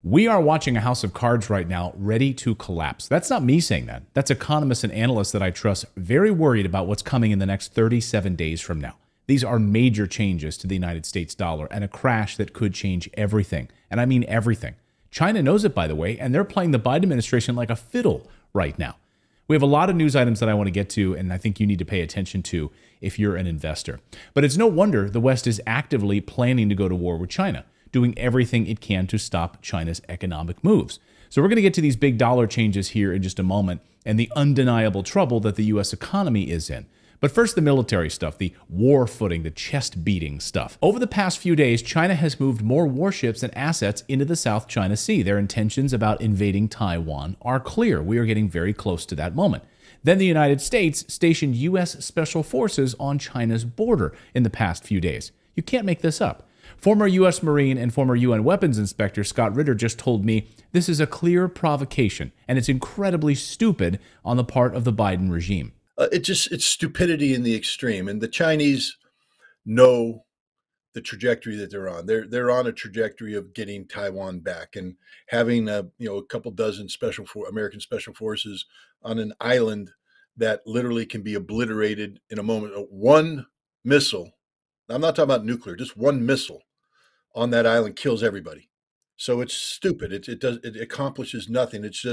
We are watching a house of cards right now ready to collapse. That's not me saying that. That's economists and analysts that I trust very worried about what's coming in the next 37 days from now. These are major changes to the United States dollar and a crash that could change everything. And I mean everything. China knows it, by the way, and they're playing the Biden administration like a fiddle right now. We have a lot of news items that I want to get to, and I think you need to pay attention to if you're an investor. But it's no wonder the West is actively planning to go to war with China, doing everything it can to stop China's economic moves. So we're going to get to these big dollar changes here in just a moment and the undeniable trouble that the U.S. economy is in. But first, the military stuff, the war footing, the chest-beating stuff. Over the past few days, China has moved more warships and assets into the South China Sea. Their intentions about invading Taiwan are clear. We are getting very close to that moment. Then the United States stationed U.S. Special Forces on China's border in the past few days. You can't make this up. Former U.S. Marine and former UN weapons inspector Scott Ritter just told me this is a clear provocation, and it's incredibly stupid on the part of the Biden regime. It's stupidity in the extreme, and the Chinese know the trajectory that they're on. They're on a trajectory of getting Taiwan back and having a couple dozen American special forces on an island that literally can be obliterated in a moment. One missile. I'm not talking about nuclear. Just one missile on that island kills everybody. So it's stupid. It accomplishes nothing. It's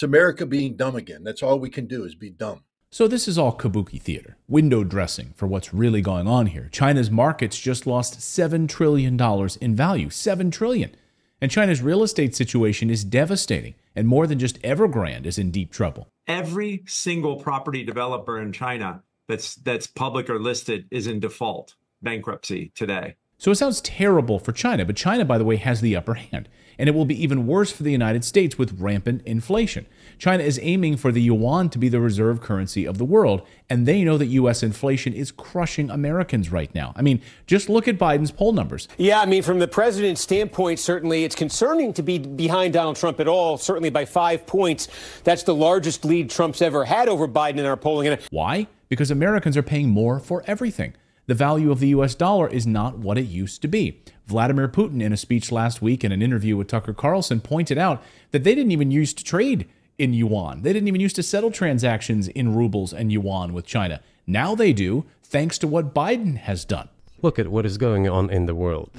America being dumb again. That's all we can do is be dumb. So this is all kabuki theater, window dressing for what's really going on here. China's markets just lost $7 trillion in value, $7 trillion. And China's real estate situation is devastating, and more than just Evergrande is in deep trouble. Every single property developer in China that's public or listed is in default, bankruptcy today. So it sounds terrible for China, but China, by the way, has the upper hand. And it will be even worse for the United States with rampant inflation. China is aiming for the yuan to be the reserve currency of the world, and they know that U.S. inflation is crushing Americans right now. I mean, just look at Biden's poll numbers. Yeah, I mean, from the president's standpoint, certainly it's concerning to be behind Donald Trump at all, certainly by 5 points. That's the largest lead Trump's ever had over Biden in our polling. Why? Because Americans are paying more for everything. The value of the U.S. dollar is not what it used to be. Vladimir Putin, in a speech last week in an interview with Tucker Carlson, pointed out that they didn't even used to trade in yuan. They didn't even used to settle transactions in rubles and yuan with China. Now they do, thanks to what Biden has done. Look at what is going on in the world.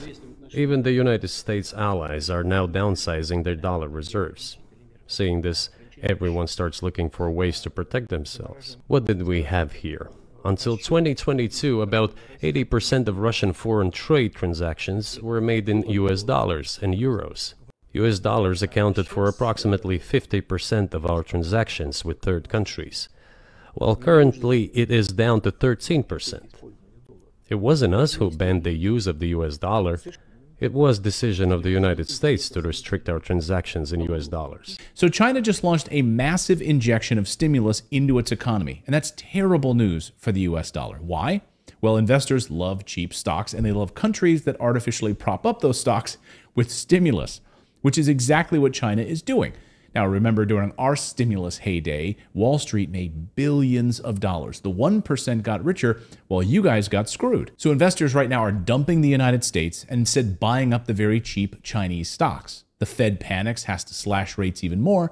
Even the United States allies are now downsizing their dollar reserves. Seeing this, everyone starts looking for ways to protect themselves. What did we have here? Until 2022, about 80% of Russian foreign trade transactions were made in US dollars and euros. US dollars accounted for approximately 50% of our transactions with third countries, while currently it is down to 13%. It wasn't us who banned the use of the US dollar. It was decision of the United States to restrict our transactions in US dollars. So China just launched a massive injection of stimulus into its economy, and that's terrible news for the US dollar. Why? Well, investors love cheap stocks, and they love countries that artificially prop up those stocks with stimulus, which is exactly what China is doing. Now, remember, during our stimulus heyday, Wall Street made billions of dollars. The 1% got richer while you guys got screwed. So investors right now are dumping the United States and instead buying up the very cheap Chinese stocks. The Fed panics, has to slash rates even more.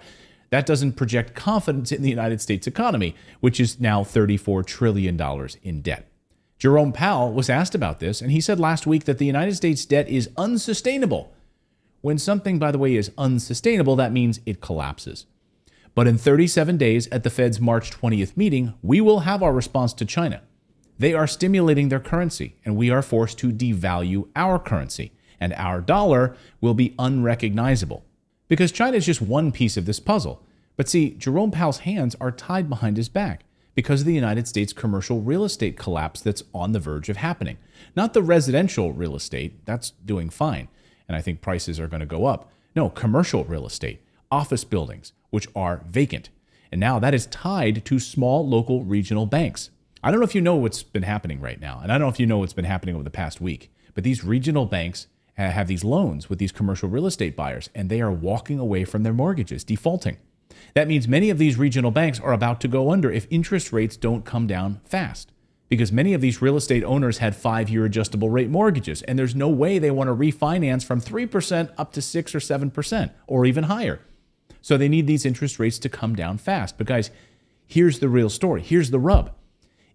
That doesn't project confidence in the United States economy, which is now $34 trillion in debt. Jerome Powell was asked about this, and he said last week that the United States debt is unsustainable. When something, by the way, is unsustainable, that means it collapses. But in 37 days at the Fed's March 20th meeting, we will have our response to China. They are stimulating their currency, and we are forced to devalue our currency, and our dollar will be unrecognizable. Because China is just one piece of this puzzle. But see, Jerome Powell's hands are tied behind his back because of the United States commercial real estate collapse that's on the verge of happening. Not the residential real estate, that's doing fine. And I think prices are going to go up. No, commercial real estate, office buildings, which are vacant. And now that is tied to small local regional banks. I don't know if you know what's been happening right now, and I don't know if you know what's been happening over the past week, but these regional banks have these loans with these commercial real estate buyers, and they are walking away from their mortgages, defaulting. That means many of these regional banks are about to go under if interest rates don't come down fast. because many of these real estate owners had 5-year adjustable rate mortgages, and there's no way they want to refinance from 3% up to 6 or 7% or even higher. So they need these interest rates to come down fast. But guys, here's the real story. Here's the rub.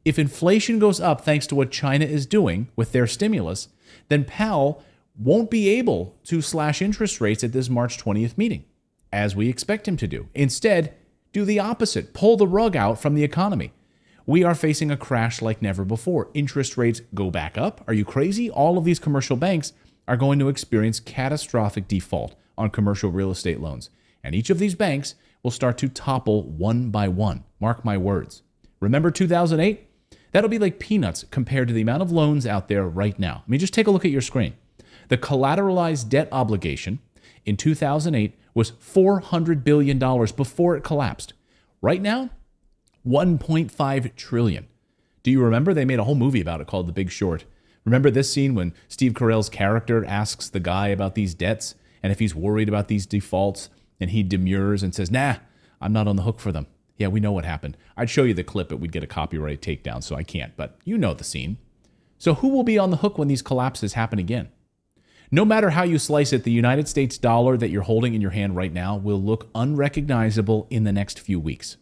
If inflation goes up thanks to what China is doing with their stimulus, then Powell won't be able to slash interest rates at this March 20th meeting, as we expect him to do. Instead, do the opposite. Pull the rug out from the economy. We are facing a crash like never before. Interest rates go back up. Are you crazy? All of these commercial banks are going to experience catastrophic default on commercial real estate loans. And each of these banks will start to topple one by one. Mark my words. Remember 2008? That'll be like peanuts compared to the amount of loans out there right now. I mean, just take a look at your screen. The collateralized debt obligation in 2008 was $400 billion before it collapsed. Right now, $1.5 trillion. Do you remember? They made a whole movie about it called The Big Short. Remember this scene when Steve Carell's character asks the guy about these debts and if he's worried about these defaults, and he demurs and says, nah, I'm not on the hook for them. Yeah, we know what happened. I'd show you the clip, but we'd get a copyright takedown, so I can't. But you know the scene. So who will be on the hook when these collapses happen again? No matter how you slice it, the United States dollar that you're holding in your hand right now will look unrecognizable in the next few weeks.